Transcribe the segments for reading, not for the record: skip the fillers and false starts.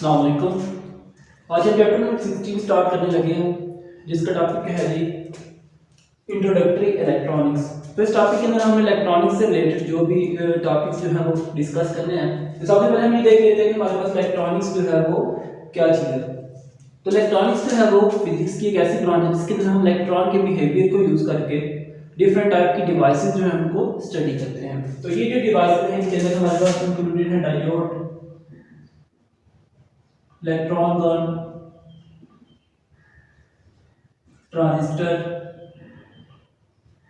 अस्सलाम वालेकुम। आज हम चैप्टर नंबर 16 स्टार्ट करने लगे हैं, जिसका टॉपिक है जी इंट्रोडक्टरी इलेक्ट्रॉनिक्स। तो इस टॉपिक के अंदर हमने इलेक्ट्रॉनिक्स से रिलेटेड जो भी टॉपिक्स जो हैं वो डिस्कस करने हैं। तो सबसे पहले हम ये देख लेते हैं कि हमारे पास इलेक्ट्रॉनिक्स जो है वो क्या चीज़ है। तो इलेक्ट्रॉनिक्स जो है वो फिजिक्स की एक ऐसी ब्रांच है जिसके अंदर हम इलेक्ट्रॉन के बिहेवियर को यूज़ करके डिफरेंट टाइप की डिवाइसेस जो है उनको स्टडी करते हैं। तो ये जो डिवाइसेस हैं इनके अंदर हमारे पास इंक्लूडेड है डायोड, इलेक्ट्रॉन गन, ट्रांजिस्टर।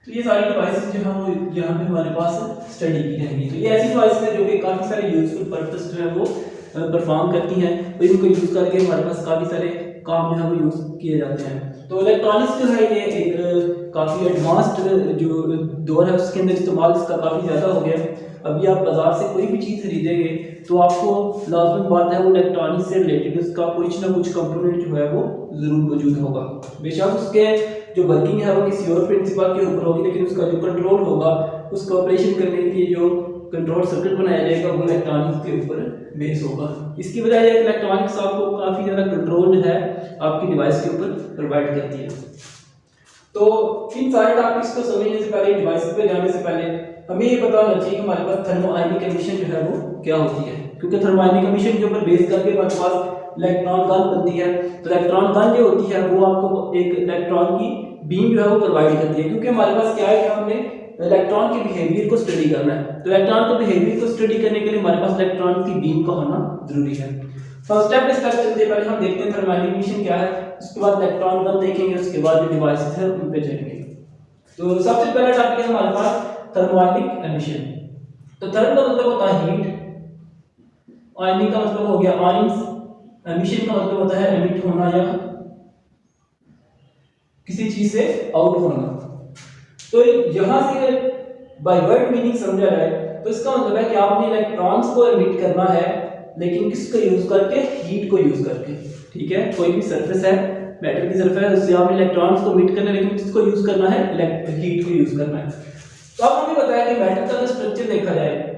तो ये सारी डिवाइसेस जो हैं वो यहाँ पे हमारे पास स्टडी की रहेंगी। तो ये ऐसी डिवाइसेस हैं जो कि काफ़ी सारे यूजफुल पर्पस जो है वो परफॉर्म करती हैं। तो इनको यूज़ करके हमारे पास काफ़ी सारे काम जो है वो यूज़ किए जाते हैं। तो इलेक्ट्रॉनिक्स जो है ये एक काफ़ी एडवांस्ड जो दौर है उसके अंदर इस्तेमाल इसका काफ़ी ज़्यादा हो गया। अभी आप बाजार से कोई भी चीज़ खरीदेंगे तो आपको लाजमी बात है वो इलेक्ट्रॉनिक्स से रिलेटेड उसका कुछ ना कुछ कंपोनेंट जो है वो ज़रूर मौजूद होगा। बेशक उसके जो वर्किंग है वो किसी और प्रिंसिपल के ऊपर होगी, लेकिन उसका जो कंट्रोल होगा उसका ऑपरेशन करने के लिए जो कंट्रोल सर्किट बनाया जाएगा वो इलेक्ट्रॉनिक्स के ऊपर बेस होगा। इसकी वजह यह है कि इलेक्ट्रॉनिक्स आपको काफ़ी ज़्यादा कंट्रोल जो है आपकी डिवाइस के ऊपर प्रोवाइड करती है। तो इन सारे टॉपिक्स को समझने से पहले, डिवाइस पे जाने से पहले हमें ये पता होना चाहिए कि हमारे पास थर्मोआयनिक एमिशन जो है वो क्या होती है, क्योंकि थर्मोआयनिक एमिशन के ऊपर बेस करके हमारे पास इलेक्ट्रॉन गन बनती है। तो इलेक्ट्रॉन गन जो होती है वो आपको एक इलेक्ट्रॉन की बीम जो है वो प्रोवाइड करती है, क्योंकि हमारे पास क्या है कि हमने इलेक्ट्रॉन के बिहेवियर को स्टडी करना है। तो इलेक्ट्रॉन के बिहेवियर को स्टडी करने के लिए हमारे पास इलेक्ट्रॉन की बीम का होना जरूरी है। तो स्टेप बाय स्टेप चलते पहले हम देखते हैं थर्मोआयनिक एमिशन क्या है, उसके बाद इलेक्ट्रॉन गन देखेंगे, उसके बाद जो डिवाइसेस है उन पे चलेंगे। तो सबसे पहला टॉपिक है हमारे पास थर्मोआयनिक एमिशन। तो थर्म का मतलब होता है हीट, आयनिक का मतलब हो गया आयंस, एमिशन का मतलब होता है एमिट होना या किसी चीज से आउट होना। तो यहां से बाय वर्ड मीनिंग समझा जाए तो इसका मतलब है कि आपने इलेक्ट्रॉन्स को एमिट करना है, लेकिन किसको यूज करके? हीट को यूज करके। ठीक है, कोई भी सरफेस है, मेटल की सरफेस है, उससे आपने इलेक्ट्रॉन्स को एमिट करना है, लेकिन किसको यूज करना है? हीट को यूज करना है। तो अब हमें बताया कि मेटल का स्ट्रक्चर देखा जाए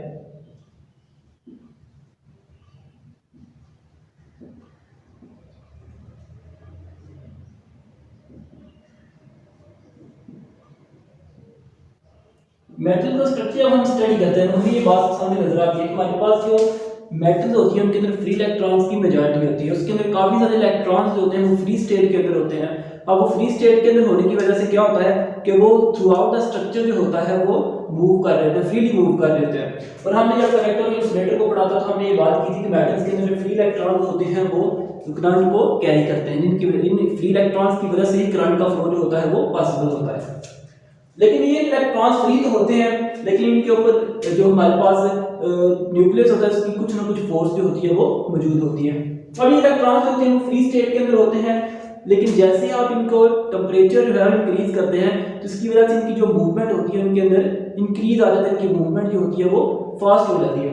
मेटल का स्ट्रक्चर हम स्टडी करते हैं तो हमें ये बात सामने नजर आती है कि हमारे पास जो मेटल होती है उनके अंदर फ्री इलेक्ट्रॉन्स की मेजॉरिटी होती है। उसके अंदर काफी सारे इलेक्ट्रॉन्स जो होते हैं वो फ्री स्टेट के अंदर होते हैं। अब वो फ्री स्टेट के अंदर होने की वजह से क्या होता है कि वो थ्रू आउट द स्ट्रक्चर जो होता है वो मूव कर रहे थे, फ्रीली मूव कर रहे थे। और हमने जब कलेक्टर और इंसुलेटर को पढ़ा था तो हमने ये बात की थी कि मेटल्स के अंदर जो फ्री इलेक्ट्रॉन्स होते हैं वो करंट को कैरी करते हैं। इन फ्री इलेक्ट्रॉन्स की वजह से ही करंट का फ्लो जो होता है वो पॉसिबल होता है। लेकिन ये इलेक्ट्रॉन्स फ्री तो होते हैं, लेकिन इनके ऊपर जो हमारे पास न्यूक्लियस होता है उसकी कुछ ना कुछ फोर्स जो होती है वो मौजूद होती है। अब ये इलेक्ट्रॉन्स होते हैं वो फ्री स्टेट के अंदर होते हैं, लेकिन जैसे आप इनको टेम्परेचर जो है इंक्रीज करते हैं तो इसकी वजह से इनकी जो मूवमेंट होती है उनके अंदर इंक्रीज आ जाता है, इनकी मूवमेंट जो होती है वो फास्ट हो जाती है।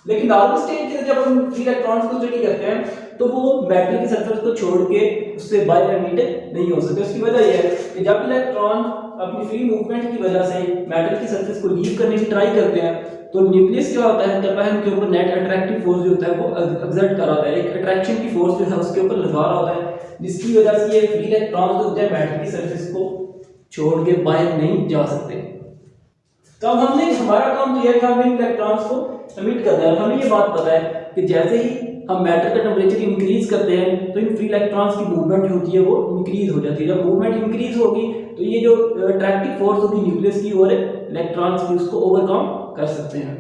लेकिन नॉर्मल स्टेट के जब हम फ्री इलेक्ट्रॉन्स को स्टडी करते हैं तो वो मेटल की सरफेस को छोड़ के उससे बाय एमिट नहीं हो सकते। उसकी वजह यह है कि जब इलेक्ट्रॉन अपनी फ्री मूवमेंट की वजह से मेटल की सरफेस को लीव करने की ट्राई करते हैं तो न्यूक्लियस क्या होता है, करता है उनके ऊपर नेट अट्रैक्टिव फोर्स जो होता है वो एक्सर्ट कर रहा है, एक अट्रैक्शन की फोर्स जो है उसके ऊपर लगा रहा होता है, जिसकी वजह से ये फ्री इलेक्ट्रॉन जो होते हैं मेटल की सरफेस को छोड़ के बाहर नहीं जा सकते। तो अब हमने हमारा काम तो यह है कि हमने इलेक्ट्रॉन्स को एमिट करना है। हमें ये बात पता है कि जैसे ही हम मैटर का टेम्परेचर इंक्रीज करते हैं तो इन फ्री इलेक्ट्रॉन्स की मूवमेंट जो होती है वो इंक्रीज हो जाती है। जब मूवमेंट इंक्रीज होगी तो ये जो अट्रैक्टिव फोर्स होगी न्यूक्लियस की और इलेक्ट्रॉन्स की उसको ओवरकम कर सकते हैं।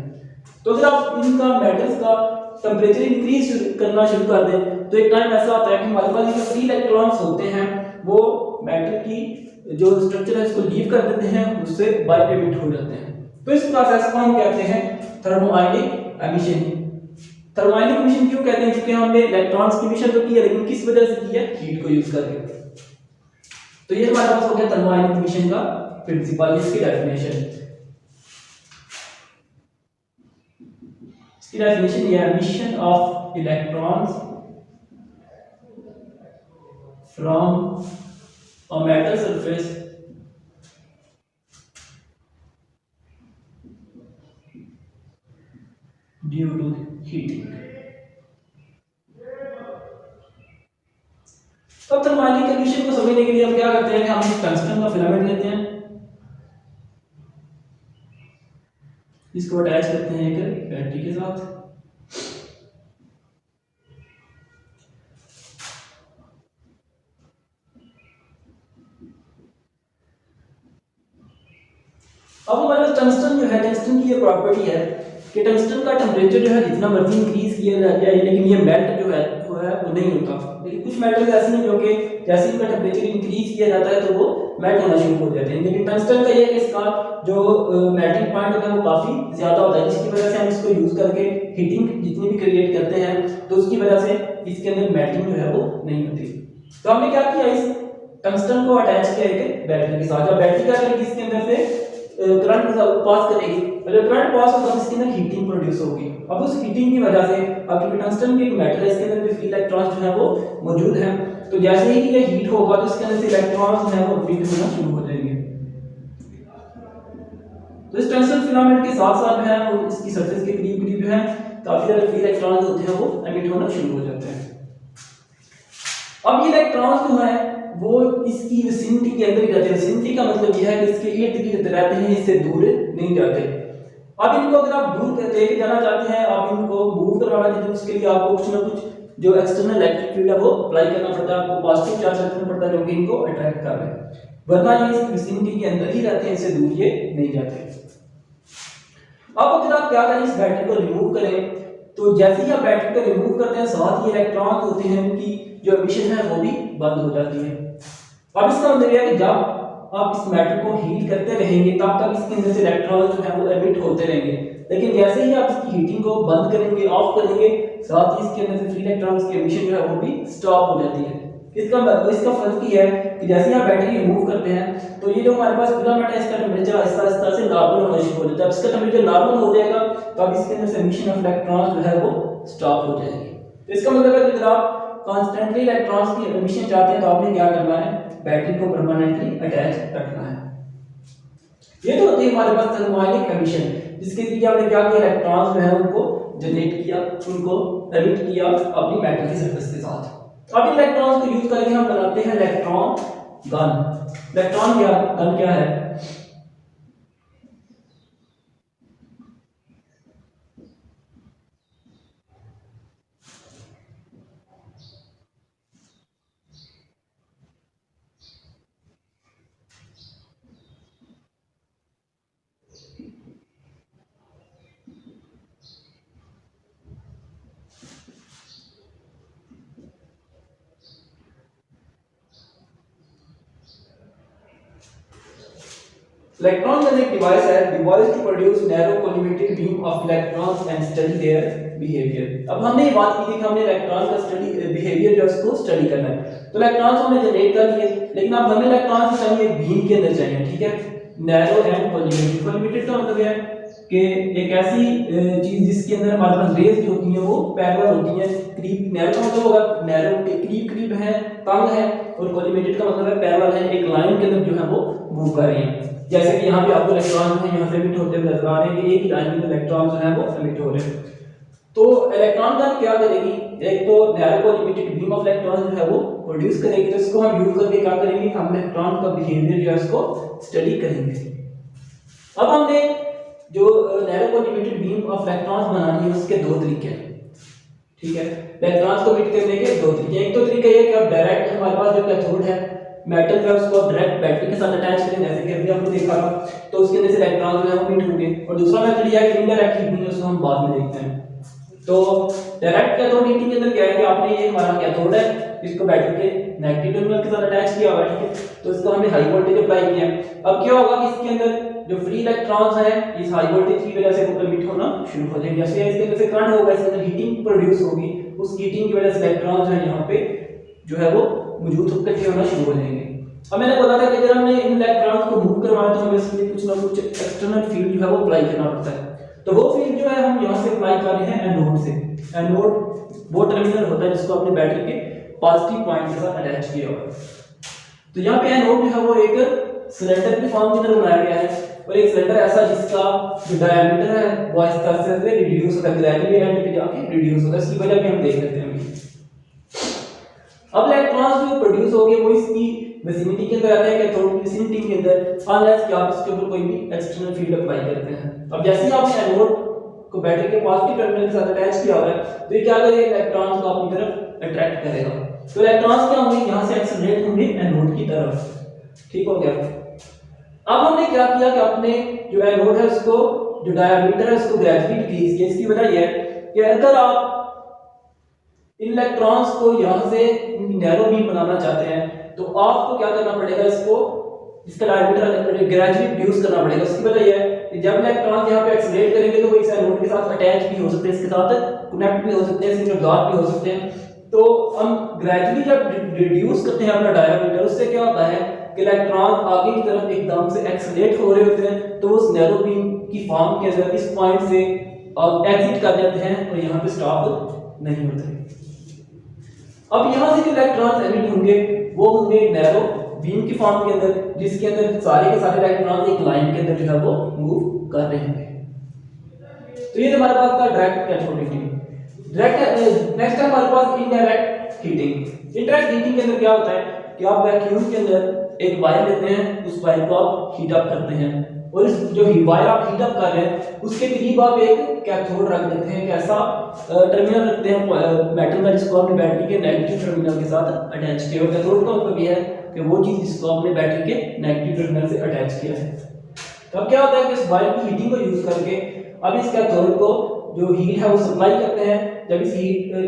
तो अगर आप इनका मेटल्स का टेम्परेचर इंक्रीज करना शुरू कर दें तो एक टाइम ऐसा आता है कि हमारे पास जो फ्री इलेक्ट्रॉन्स होते हैं वो मेटल की जो स्ट्रक्चर है उसको लीव कर देते हैं, उससे बाय एमिट हो जाते हैं। तो इस प्रोसेस को हम कहते हैं थर्मोआयनिक एमिशन। थर्मोआयनिक एमिशन क्यों कहते हैं? क्योंकि हमने इलेक्ट्रॉन्स की एमिशन तो की है, लेकिन किस वजह से की है? हीट को यूज करके। तो ये हमारे पास हो गया थर्मोआयनिक एमिशन का प्रिंसिपल, इसकी डेफिनेशन। इसकी डेफिनेशन ये है, emission of electrons from a metal surface due to heating। करने के लिए हम क्या करते हैं कि हम टंगस्टन का फिलामेंट लेते हैं, इसको अटैच करते हैं एक बैटरी के साथ। अब हमारे पास टंगस्टन जो है, टंगस्टन की ये प्रॉपर्टी है कि टंगस्टन का टेम्परेचर जो है जितना मर्जी इंक्रीज किया जाए लेकिन ये मेल्ट जो है वो नहीं होता। लेकिन कुछ मेटल्स ऐसे हैं जो कि जैसे इनका टेम्परेचर इंक्रीज किया जाता है तो वो मेल्ट होना शुरू हो जाते हैं। लेकिन टंगस्टन का ये है कि इसका जो मेल्टिंग पॉइंट होता है वो काफ़ी ज़्यादा होता है, जिसकी वजह से हम इसको यूज़ करके हीटिंग जितनी भी क्रिएट करते हैं तो उसकी वजह से इसके अंदर मेल्टिंग जो है वो नहीं होती। तो हमने क्या किया, इस टंगस्टन को अटैच किया एक बैटरी के साथ। जब बैटरी क्या करेगी, इसके अंदर से करंट पास करेगी, और जब करंट पास होगा तो इसके अंदर हीटिंग प्रोड्यूस होगी। अब उस हीटिंग की वजह से, अब क्योंकि टंगस्टन की एक मेटल है, इसके अंदर भी फ्री इलेक्ट्रॉन्स जो है वो मौजूद हैं, तो जैसे ही ये हीट होगा तो इसके अंदर से इलेक्ट्रॉन्स जो है वो हीट होना शुरू हो जाएंगे। तो इस टंगस्टन फिलामेंट के साथ साथ जो है वो इसकी सरफेस के करीब करीब जो है काफी सारे फ्री इलेक्ट्रॉन्स होते हैं वो एमिट होना शुरू हो जाते हैं। अब ये इलेक्ट्रॉन्स जो है वो इसकी विसिनिटी के अंदर ही रहते हैं। विसिनिटी का मतलब यह है कि इसके इर्द गिर्द रहते हैं, इससे दूर नहीं जाते। अब इनको अगर आप दूर लेके जाना चाहते हैं, आप इनको मूव करवाना चाहते हैं, उसके लिए आपको कुछ ना कुछ जो एक्सटर्नल इलेक्ट्रिक फील्ड है वो अप्लाई करना पड़ता है, आपको पॉजिटिव चार्ज रखना पड़ता है जो कि इनको अट्रैक्ट कर रहे हैं, वरना ये इस विसिनिटी के अंदर ही रहते हैं, इससे दूर ये नहीं जाते। अब अगर आप क्या करें, इस बैटरी को रिमूव करें, तो जैसे ही आप बैटरी को रिमूव करते हैं साथ ही इलेक्ट्रॉन होते हैं उनकी जो एमिशन है वो भी बंद हो जाती है। अब इसका मतलब है कि जब आप इस मैटर को हीट करते रहेंगे तब तक इसके अंदर से इलेक्ट्रॉन जो है वो एमिट होते रहेंगे, लेकिन जैसे ही आप इसकी हीटिंग को बंद करेंगे, ऑफ करेंगे, साथ ही इसके अंदर से फ्री इलेक्ट्रॉन्स की एमिशन जो है वो भी स्टॉप हो जाती है। इसका फर्क ये है कि जैसे ही आप बैटरी रिमूव करते हैं तो ये जो हमारे पास फिलामेंट है इसका टेम्परेचर आहिस्ता आहिस्ता से नॉर्मल होना शुरू हो जाता है। जब इसका टेम्परेचर नॉर्मल हो जाएगा तब इसके अंदर से एमिशन ऑफ इलेक्ट्रॉन्स जो है वो स्टॉप हो जाएगी। तो इसका मतलब है कि अगर आप कॉन्स्टेंटली इलेक्ट्रॉन्स की एमिशन चाहते हैं तो आपने क्या करना है, बैटरी को परमानेंटली अटैच रखना है। ये तो होती है हमारे पास थर्मोइलेक्ट्रिक एमिशन, जिसके लिए आपने क्या किया, इलेक्ट्रॉन्स जो है उनको जनरेट किया, उनको एमिट किया अपनी मेटल की सरफेस के साथ। अब इलेक्ट्रॉन्स को यूज करके हम बनाते हैं इलेक्ट्रॉन गन। इलेक्ट्रॉन गन क्या है, इलेक्ट्रॉन गन एक डिवाइस है device to produce narrow collimated beam of electrons and study their behaviour. अब हमने ये बात की थी कि हमने इलेक्ट्रॉन का स्टडी बिहेवियर जो उसको स्टडी करना है, तो इलेक्ट्रॉन्स हमने जनरेट कर लिए, लेकिन अब हमें इलेक्ट्रॉन्स चाहिए बीम के अंदर चाहिए, ठीक है, नैरो एंड कोलिमेटेड। कोलिमेटेड का मतलब है कि एक ऐसी चीज जिसके अंदर हमारे पास रेज होती हैं वो पैरेलल होती हैं, करीब, नैरो का मतलब होगा नैरो के करीब करीब है, तंग है, और कोलिमेटेड का मतलब है पैरेलल है, एक लाइन के अंदर जो है वो मूव कर रही है। जैसे कि यहाँ पे आपको इलेक्ट्रॉन जो है यहाँ से एमिट होते हुए नजर आ रहे हैं कि एक ही लाइन में इलेक्ट्रॉन जो है वो एमिट हो रहे हैं। तो इलेक्ट्रॉन गन क्या करेगी, एक तो narrow collimated beam of electron जो है वो प्रोड्यूस करेगी, तो इसको हम यूज करके क्या करेंगे, हम इलेक्ट्रॉन का बिहेवियर जो है उसको स्टडी करेंगे। अब हमने जो narrow collimated beam of electrons बनानी है उसके दो तरीके हैं, ठीक है, इलेक्ट्रॉन्स को एमिट करने के दो तरीके। एक तो तरीका ये कि आप डायरेक्ट हमारे पास जो कैथोड है मेटल है उसको डायरेक्ट बैटरी के साथ अटैच करें, जैसे कि अभी हमने देखा था, तो उसके अंदर से इलेक्ट्रॉन जो है वो एमिट होंगे। और दूसरा मेथड यह है कि इनडायरेक्ट हीटिंग, उसको हम बाद में देखते हैं। तो डायरेक्ट कैथोड हीटिंग के अंदर क्या है कि आपने ये हमारा कैथोड है, इसको बैटरी के नेगेटिव टर्मिनल के साथ अटैच किया हुआ है, ठीक है, तो इसको हमने हाई वोल्टेज अप्लाई किया। अब क्या होगा कि इसके अंदर जो फ्री इलेक्ट्रॉन्स हैं इस हाई वोल्टेज की वजह से वो एमिट होना शुरू हो जाएंगे। जैसे इसके अंदर से करंट होगा, इसके अंदर हीटिंग प्रोड्यूस होगी, उस हीटिंग की वजह से इलेक्ट्रॉन्स जो है यहाँ पे जो है वो मौजूद होकर होना शुरू हो जाएंगे। अब मैंने बोला था कि अगर हमने इन इलेक्ट्रॉन्स को मूव करवाना तो हमें इसके लिए कुछ ना कुछ एक्सटर्नल फील्ड जो है वो अप्लाई करना पड़ता है। तो वो फील्ड जो है हम यहाँ से अप्लाई कर रहे हैं एनोड से। एनोड वो टर्मिनल होता है जिसको अपने बैटरी के पॉजिटिव पॉइंट के साथ अटैच किया हुआ है। तो यहाँ पे एनोड जो है वो एक सिलेंडर के फॉर्म की तरह बनाया गया है, और एक सिलेंडर ऐसा जिसका जो डायमीटर है वो आहिस्ता आहिस्ता से रिड्यूस होता है, ग्रेजुअली एंड पे जाके रिड्यूस होता है। इसकी वजह भी हम देख लेते हैं। अब इलेक्ट्रॉन्स जो प्रोड्यूस हो गए वो इसकी विसिनिटी के अंदर आते हैं, कैथोड की विसिनिटी के अंदर, अनलेस कि आप इसके ऊपर कोई भी एक्सटर्नल फील्ड अप्लाई करते हैं। अब जैसे ही आपने एनोड को बैटरी के पॉजिटिव टर्मिनल के साथ अटैच किया हुआ है तो ये क्या करेगा, इलेक्ट्रॉन्स को अपनी तरफ अट्रैक्ट करेगा। तो इलेक्ट्रॉन्स क्या होंगे, यहां से एक्सेलरेट होंगे एनोड की तरफ। ठीक हो गया। अब हमने क्या किया कि अपने जो एनोड है उसको, जो डायमीटर है उसको ग्रेजुअली डिक्रीज किया। इसकी वजह यह है कि अगर आप इलेक्ट्रॉन्स को यहां से नैरो बीम बनाना चाहते हैं तो आपको क्या करना पड़ेगा, इसका डायमीटर ग्रेजुअली रिड्यूस करना पड़ेगा। इसकी वजह यह है कि जब इलेक्ट्रॉन यहां पे एक्सेलरेट करेंगे तो वो इस एनोड के साथ अटैच भी हो सकते हैं, इसके साथ कनेक्ट भी हो सकते हैं, इसके भी हो सकते हैं। तो हम ग्रेजुअली जब रिड्यूस करते हैं अपना डायमीटर, उससे क्या होता है कि इलेक्ट्रॉन आगे की तरफ एकदम से एक्सेलरेट हो रहे होते हैं, तो वो उस नैरो बीम की फॉर्म के अंदर इस पॉइंट से एग्जिट कर जाते हैं और यहां पे स्टॉप नहीं होते। अब यहां से जो इलेक्ट्रॉन्स एमिट होंगे वो होंगे नैरो बीम की फॉर्म के अंदर, जिसके अंदर सारे के सारे इलेक्ट्रॉन एक लाइन के अंदर जो है वो मूव कर रहे होंगे। तो ये हमारे पास था direct cathodic heating. Direct next है हमारे पास इनडायरेक्ट हीटिंग। इनडायरेक्ट हीटिंग के अंदर क्या होता है कि आप वैक्यूम के अंदर एक वायर लेते हैं, उस वायर को आप हीट अप करते हैं और इस जो वायर आप हीट अप कर रहे हैं उसके करीब आप एक कैथोड रख देते हैं। एक ऐसा टर्मिनल रखते हैं मेटल का जिसको आपने बैटरी के नेगेटिव टर्मिनल के साथ अटैच किया। और कैथोड का मतलब यह है कि वो चीज जिसको आपने बैटरी के नेगेटिव टर्मिनल से अटैच किया है। तो अब क्या होता है कि इस वायर की हीटिंग को यूज करके अब इस कैथोड को जो हीट है वो सप्लाई करते हैं। जब इस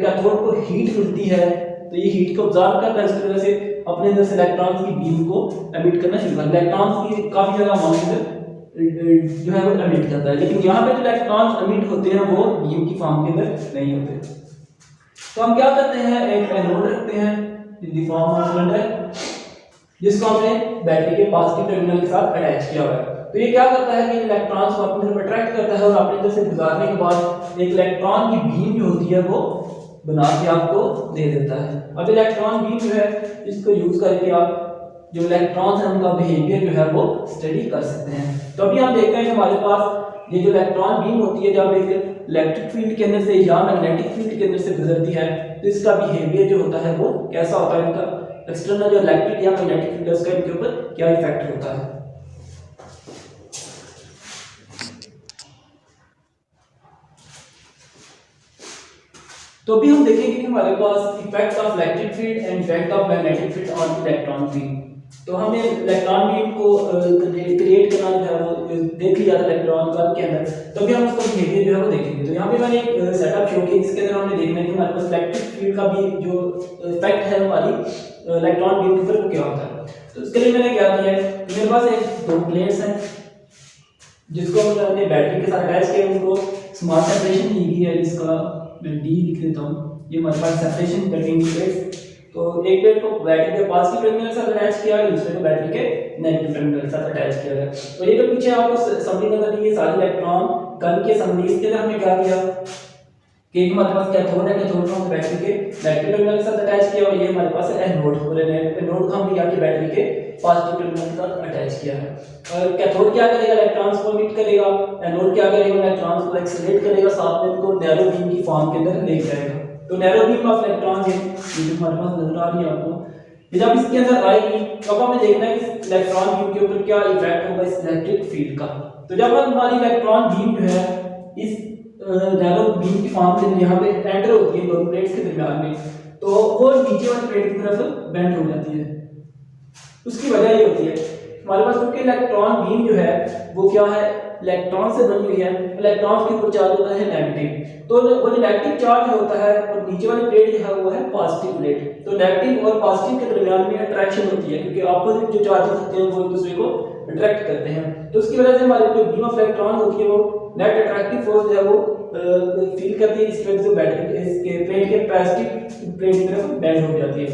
कैथोड को हीट मिलती है तो ये हीट को ऑब्जॉर्ब करता है, इसकी वजह से अपने अंदर से इलेक्ट्रॉन्स की बीम को एमिट करना शुरू करता है। इलेक्ट्रॉन्स की काफी ज्यादा अमाउंट जो है वो एमिट करता है, लेकिन यहाँ पे जो इलेक्ट्रॉन्स एमिट होते हैं वो बीम की फॉर्म के अंदर नहीं होते। तो हम क्या करते हैं, एक एनोड रखते हैं in the form of cylinder, जिसको हमने बैटरी के पॉजिटिव टर्मिनल के साथ अटैच किया हुआ है। तो ये क्या करता है कि इलेक्ट्रॉन्स को अपनी तरफ अट्रैक्ट करता है और अपने अंदर से गुजारने के बाद एक इलेक्ट्रॉन की बीम जो होती है वो बना के आपको दे देता है। अब इलेक्ट्रॉन बीम जो है इसको यूज करके आप जो इलेक्ट्रॉन्स हैं उनका बिहेवियर जो है वो स्टडी कर सकते हैं। तो अभी हम देखते हैं कि हमारे पास ये जो इलेक्ट्रॉन बीम होती है जब एक इलेक्ट्रिक फील्ड के अंदर से या मैग्नेटिक फील्ड के अंदर से गुजरती है तो इसका बिहेवियर जो होता है वो कैसा होता है, इनका एक्सटर्नल जो इलेक्ट्रिक या मैग्नेटिक फील्ड है उसका इनके ऊपर क्या इफेक्ट होता है। तो अभी हम देखेंगे कि हमारे पास effect of electric field and effect of magnetic field on electron beam. तो हमने इलेक्ट्रॉन बीम को क्रिएट करना जो है वो देख लिया था इलेक्ट्रॉन का के अंदर, तो अभी हम उसका बिहेवियर जो है वो देखेंगे। तो यहाँ पे मैंने एक सेटअप शो किया जिसके अंदर हमने देखना है कि हमारे पास इलेक्ट्रिक फील्ड का भी जो इफेक्ट है हमारी इलेक्ट्रॉन बीम के ऊपर वो क्या होता है। तो इसके लिए मैंने क्या किया है, मेरे पास एक दो प्लेट्स हैं जिसको हमने बैटरी के साथ अटैच किया, उनको स्मॉल सेपरेशन दी गई है जिसका मैं डी लिख देता हूँ। ये हमारे पास सेपरेशन बिटवीन प्लेट्स। तो एक प्लेट को बैटरी के पॉजिटिव टर्मिनल के साथ अटैच किया और दूसरे को बैटरी के नेगेटिव टर्मिनल के साथ अटैच किया गया। तो ये जो पीछे आपको समरी नजर आ रही है सारे इलेक्ट्रॉन कण के समरी, इसके लिए हमने क्या किया कि एक हमारे पास कैथोड है, कैथोड को हम बैटरी के नेगेटिव टर्मिनल के साथ अटैच किया और ये हमारे पास है एनोड, और एनोड को हमने क्या किया बैटरी के पॉजिटिव टर्मिनल के साथ अटैच किया है। और कैथोड क्या करेगा, इलेक्ट्रॉन्स को एमिट करेगा, एनोड क्या करेगा, इलेक्ट्रॉन्स को एक्सेलरेट करेगा, साथ में इनको नैरो बीम की फॉर्म के अंदर ले जाएगा। तो नैरो बीम ऑफ इलेक्ट्रॉन है ये जो हमारे पास नजर आ रही है आपको, जब इसके अंदर आएगी तो हमें देखना है कि इलेक्ट्रॉन बीम के ऊपर क्या इफेक्ट होगा इस इलेक्ट्रिक फील्ड का। तो जब हमारी इलेक्ट्रॉन बीम जो है इस नैरो बीम की फॉर्म के अंदर यहाँ पे एंटर होती है दोनों प्लेट्स के दरमियान में, तो वो नीचे वाली प्लेट की तरफ बेंड हो जाती है। उसकी वजह ये होती है हमारे पास क्योंकि इलेक्ट्रॉन बीम जो है वो क्या है, इलेक्ट्रॉन से बनी हुई है। इलेक्ट्रॉन के ऊपर चार्ज होता है नेगेटिव, तो वो जो नेगेटिव चार्ज होता है और नीचे वाली प्लेट जो है वो है पॉजिटिव प्लेट। तो नेगेटिव और पॉजिटिव के दरमियान में अट्रैक्शन होती है क्योंकि अपोजिट जो चार्जेस होते हैं वो एक दूसरे को अट्रैक्ट करते हैं। तो उसकी वजह से हमारी जो बीम ऑफ इलेक्ट्रॉन होती है वो नेट अट्रैक्टिव फोर्स जो है वो फील करती है, इस वजह से बैटरी इसके प्लेट के पॉजिटिव प्लेट की तरफ बेंड हो जाती है।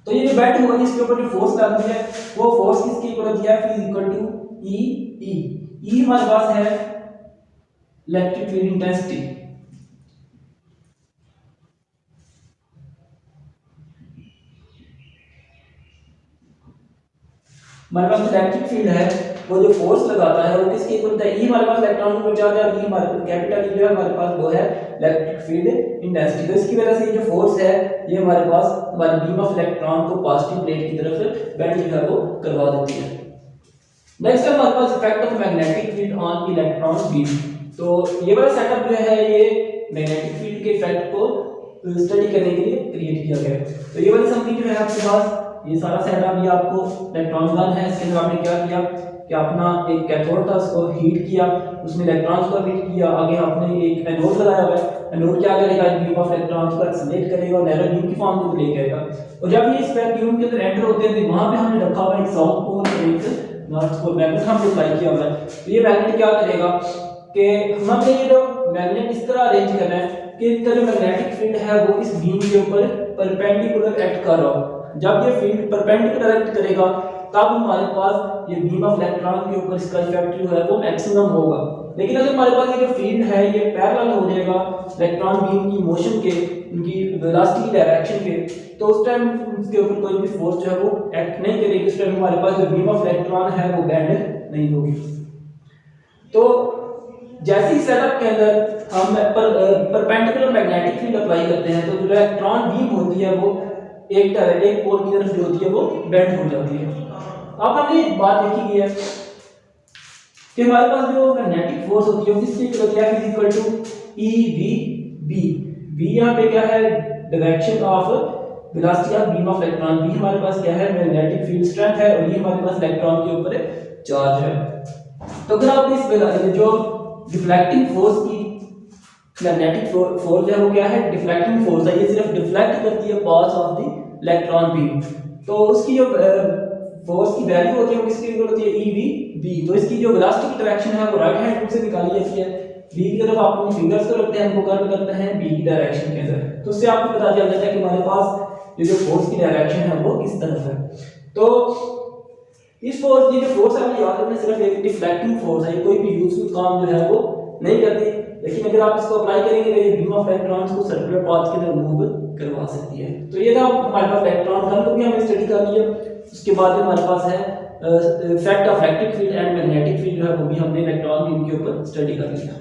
तो ये जो बेंड हुआ इसके ऊपर जो फोर्स लगती है वो फोर्स किसके इक्वल होती है, F इक्वल टू ई हमारे पास है इलेक्ट्रिक फील्ड इंटेंसिटी। हमारे पास इलेक्ट्रिक फील्ड है वो जो फोर्स लगाता है वो किसके इक्वल होता है, ई हमारे पास इलेक्ट्रॉन को चार्ज है और ई हमारे कैपिटल ई जो है हमारे पास वो है इलेक्ट्रिक फील्ड इंटेंसिटी। तो इसकी वजह से ये जो फोर्स है ये हमारे पास हमारी बीम ऑफ इलेक्ट्रॉन को पॉजिटिव प्लेट की तरफ बेंड जो है वो करवा देती है। नेक्स्ट है हमारे पास effect of magnetic field on electron beam. तो ये वाला सेटअप जो है ये मैग्नेटिक फील्ड के इफेक्ट को स्टडी करने के लिए क्रिएट किया गया है। तो ये वाली समरी जो है आपके पास ये सारा सेटअप ये आपको इलेक्ट्रॉन गन है, इसके अंदर आपने क्या किया कि अपना एक कैथोड था उसको हीट किया, उसमें इलेक्ट्रॉन्स को हीट किया, आगे आपने एक एनोड लगाया हुआ है, एनोड क्या करेगा बीम ऑफ इलेक्ट्रॉन्स को एक्सीलरेट करेगा और नैरो बीम की फॉर्म में लेके आएगा। और जब ये इस वैक्यूम के अंदर एंटर होते हैं तो वहां पे हमने रखा हुआ एक साउथ पोल और एक नॉर्थ पोल मैग्नेट हमने अप्लाई किया हुआ है। तो ये मैग्नेट क्या करेगा कि हमने ये जो मैग्नेट इस तरह अरेंज करना है कि इसका जो मैग्नेटिक फील्ड है वो इस बीम के ऊपर परपेंडिकुलर एक्ट कर रहा हो। जब ये फील्ड परपेंडिकुलर एक्ट करेगा तब हमारे पास ये बीम ऑफ इलेक्ट्रॉन के ऊपर इसका इफेक्ट जो है वो मैक्सिमम होगा। लेकिन अगर हमारे पास ये जो फील्ड है ये पैरेलल हो जाएगा इलेक्ट्रॉन बीम की मोशन के, उनकी वेलोसिटी की डायरेक्शन के, तो उस टाइम उसके ऊपर कोई भी फोर्स जो है वो एक्ट नहीं करेगी। उस टाइम हमारे पास जो बीम ऑफ इलेक्ट्रॉन है वो बेंड नहीं होगी। तो जैसे ही सेटअप के अंदर हम परपेंडिकुलर मैग्नेटिक फील्ड अप्लाई करते हैं तो जो इलेक्ट्रॉन बीम होती है वो एक पोल की तरफ जो होती है वो बेंड हो जाती है। अब हमने एक बात देखी गई है कि हमारे पास जो मैग्नेटिक फोर्स होती है किसके इक्वल होती है, is equal to E V B. B यहाँ पे क्या है, direction of velocity of beam of electron, B हमारे पास क्या है मैग्नेटिक फील्ड स्ट्रेंथ है और ये हमारे पास इलेक्ट्रॉन के ऊपर चार्ज है। तो अगर आप इस जो डिफ्लेक्टिंग फोर्स की मैग्नेटिक फोर्स है वो क्या है, डिफ्लेक्टिंग फोर्स है, ये सिर्फ डिफ्लेक्ट करती है path of the electron beam. तो उसकी जो फोर्स की वैल्यू होती है वो किसके इक्वल होती है, ई वी बी। तो इसकी जो वेलोसिटी की डायरेक्शन है वो राइट हैंड से निकाली जाती है, बी की तरफ आप अपने फिंगर्स को रखते हैं, उनको कर्व करते हैं बी की डायरेक्शन के अंदर, तो उससे आपको पता चल जाता है कि हमारे पास ये जो फोर्स की डायरेक्शन है वो किस तरफ है। तो इस फोर्स, ये जो फोर्स है याद रखना सिर्फ एक डिफ्लेक्टिंग फोर्स है, कोई भी यूजफुल काम जो है वो नहीं करती। लेकिन अगर आप इसको अप्लाई करेंगे तो ये बीम ऑफ इलेक्ट्रॉन्स को सर्कुलर पाथ के अंदर मूव करवा सकती है। तो ये था हमारे पास इलेक्ट्रॉन गन को भी हमने स्टडी कर लिया। उसके बाद हमारे पास है effect of electric field and magnetic field जो है वो भी हमने इलेक्ट्रॉन बीम के ऊपर स्टडी कर लिया।